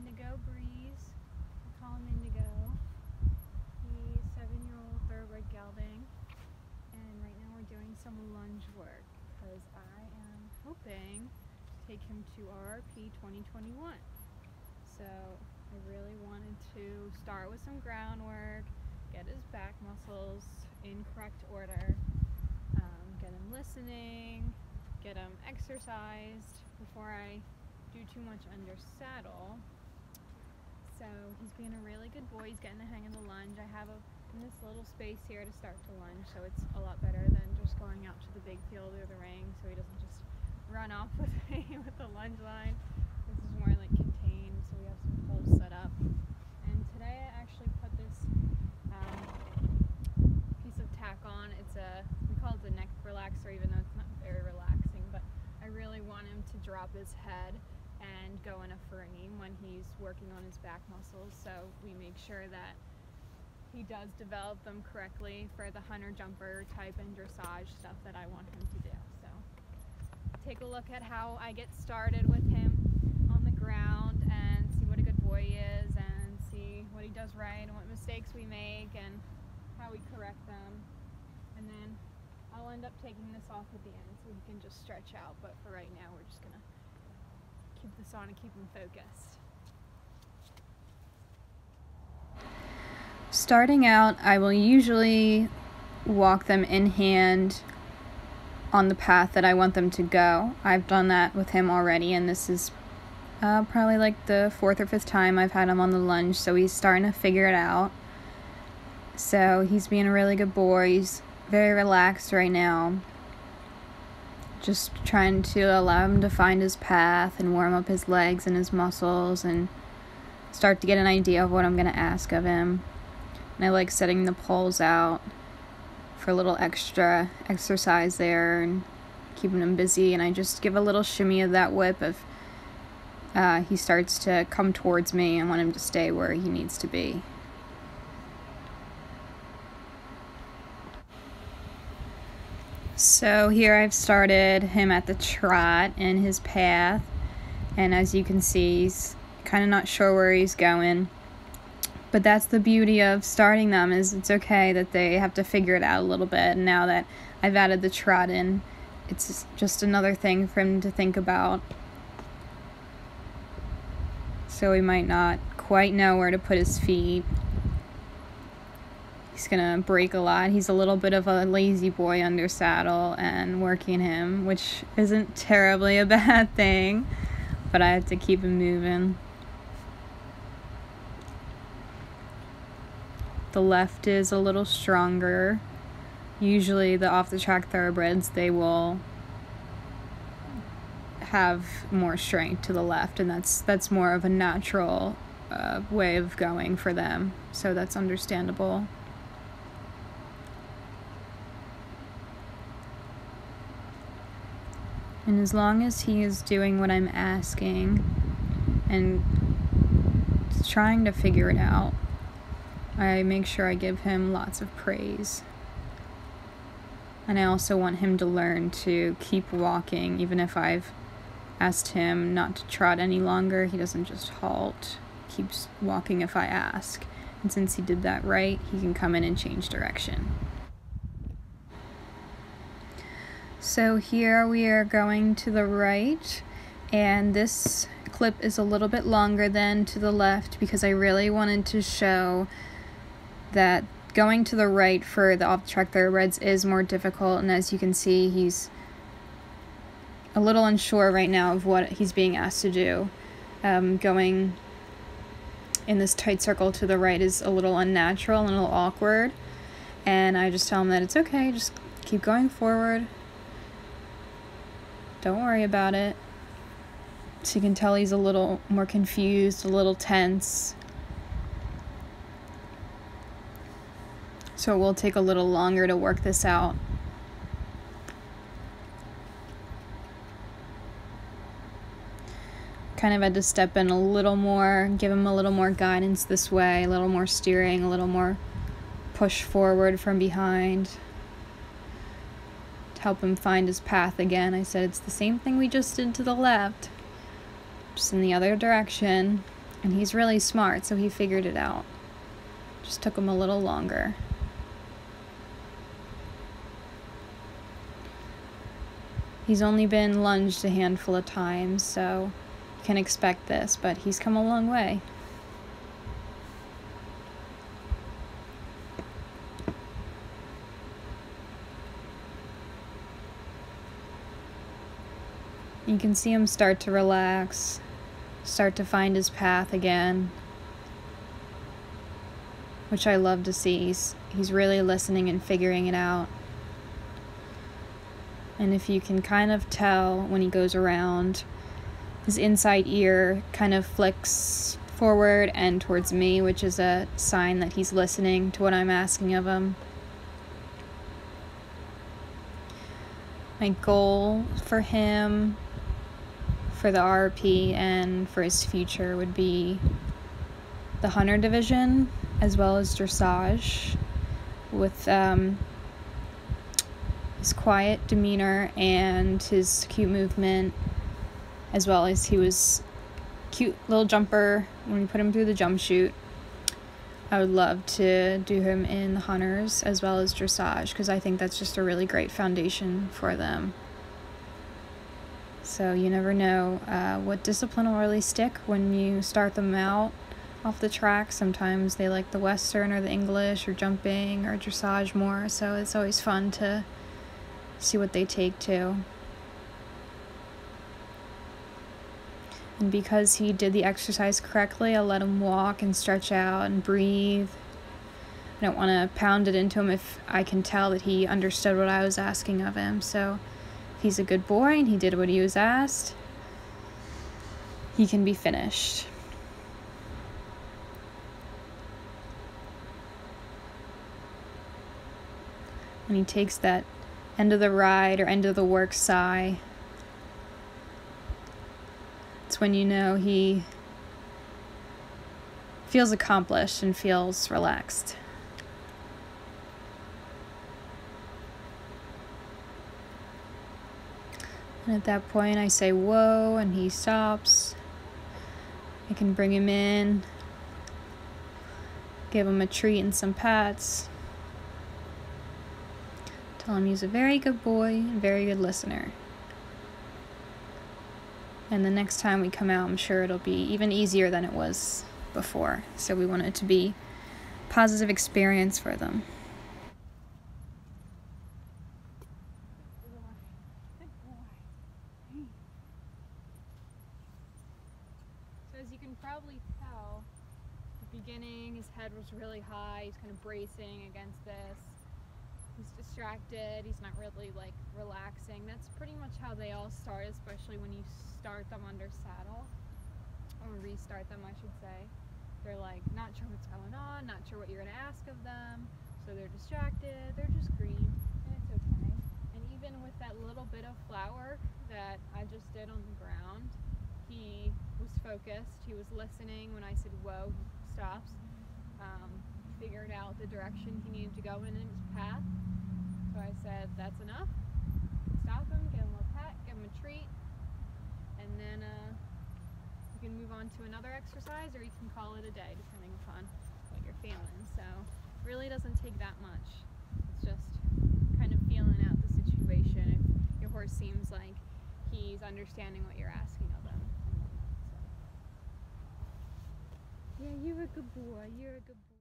Indigo Breeze. We call him Indigo. He's 7-year-old thoroughbred gelding, and right now we're doing some lunge work because I am hoping to take him to RRP 2021. So I really wanted to start with some groundwork, get his back muscles in correct order, get him listening, get him exercised before I do too much under saddle. So he's being a really good boy. He's getting the hang of the lunge. I have in this little space here to start to lunge, so it's a lot better than just going out to the big field or the ring, so he doesn't just run off with me with the lunge line. This is more like contained, so we have some poles set up. And today I actually put this piece of tack on. We call it the neck relaxer, even though it's not very relaxing, but I really want him to drop his head and go in a frame when he's working on his back muscles, so we make sure that he does develop them correctly for the hunter jumper type and dressage stuff that I want him to do. So take a look at how I get started with him on the ground and see what a good boy he is and see what he does right and what mistakes we make and how we correct them. And then I'll end up taking this off at the end so he can just stretch out, but for right now we're just gonna keep this on and keep him focused. Starting out, I will usually walk them in hand on the path that I want them to go. I've done that with him already, and this is probably like the 4th or 5th time I've had him on the lunge, so he's starting to figure it out. So he's being a really good boy. He's very relaxed right now. Just trying to allow him to find his path and warm up his legs and his muscles and start to get an idea of what I'm going to ask of him. And I like setting the poles out for a little extra exercise there and keeping him busy. And I just give a little shimmy of that whip if he starts to come towards me. I want him to stay where he needs to be. So here I've started him at the trot in his path, and as you can see, he's kind of not sure where he's going. But that's the beauty of starting them, is it's okay that they have to figure it out a little bit. And now that I've added the trot in, it's just another thing for him to think about. So he might not quite know where to put his feet. He's gonna break a lot. He's a little bit of a lazy boy under saddle and working him, which isn't terribly a bad thing, but I have to keep him moving. The left is a little stronger. Usually the off-the-track thoroughbreds, they will have more strength to the left, and that's more of a natural way of going for them, so that's understandable. And as long as he is doing what I'm asking and trying to figure it out, I make sure I give him lots of praise. And I also want him to learn to keep walking, even if I've asked him not to trot any longer. He doesn't just halt, keeps walking if I ask. And since he did that right, he can come in and change direction. So here we are going to the right, and this clip is a little bit longer than to the left because I really wanted to show that going to the right for the off-the-track thoroughbreds is more difficult, and as you can see, he's a little unsure right now of what he's being asked to do. Going in this tight circle to the right is a little unnatural and a little awkward, and I just tell him that it's okay, just keep going forward. Don't worry about it. So you can tell he's a little more confused, a little tense. So it will take a little longer to work this out. Kind of had to step in a little more, give him a little more guidance this way, a little more steering, a little more push forward from behind. To help him find his path again. I said it's the same thing we just did to the left, just in the other direction, And he's really smart, so he figured it out. Just took him a little longer. He's only been lunged a handful of times, so you can expect this, but he's come a long way. You can see him start to relax, start to find his path again, which I love to see. He's really listening and figuring it out. And if you can kind of tell when he goes around, his inside ear kind of flicks forward and towards me, which is a sign that he's listening to what I'm asking of him. My goal for him, for the RRP, and for his future would be the hunter division as well as dressage, with his quiet demeanor and his cute movement, as well as he was cute little jumper when we put him through the jump chute. I would love to do him in the hunters as well as dressage, because I think that's just a really great foundation for them. So you never know what discipline will really stick when you start them out off the track. Sometimes they like the Western or the English or jumping or dressage more, so it's always fun to see what they take to. And because he did the exercise correctly, I'll let him walk and stretch out and breathe. I don't want to pound it into him if I can tell that he understood what I was asking of him. So if he's a good boy and he did what he was asked, he can be finished. When he takes that end of the ride or end of the work sigh, it's when you know he feels accomplished and feels relaxed. And at that point I say whoa, and he stops. I can bring him in, give him a treat and some pats. Tell him he's a very good boy and very good listener. And the next time we come out, I'm sure it'll be even easier than it was before. So we want it to be a positive experience for them. So as you can probably tell, at the beginning his head was really high. He's kind of bracing against this. He's distracted, he's not really like relaxing. That's pretty much how they all start, especially when you start them under saddle, or restart them I should say. They're like not sure what's going on, not sure what you're going to ask of them, so they're distracted, they're just green, and it's okay. And even with that little bit of flour that I just did on the ground, he was focused, he was listening. When I said whoa, he stops. Figured out the direction he needed to go in his path. So I said, that's enough. Stop him, give him a pet, give him a treat, and then you can move on to another exercise, or you can call it a day, depending upon what you're feeling. So it really doesn't take that much. It's just kind of feeling out the situation. If your horse seems like he's understanding what you're asking of him. So. Yeah, you're a good boy. You're a good boy.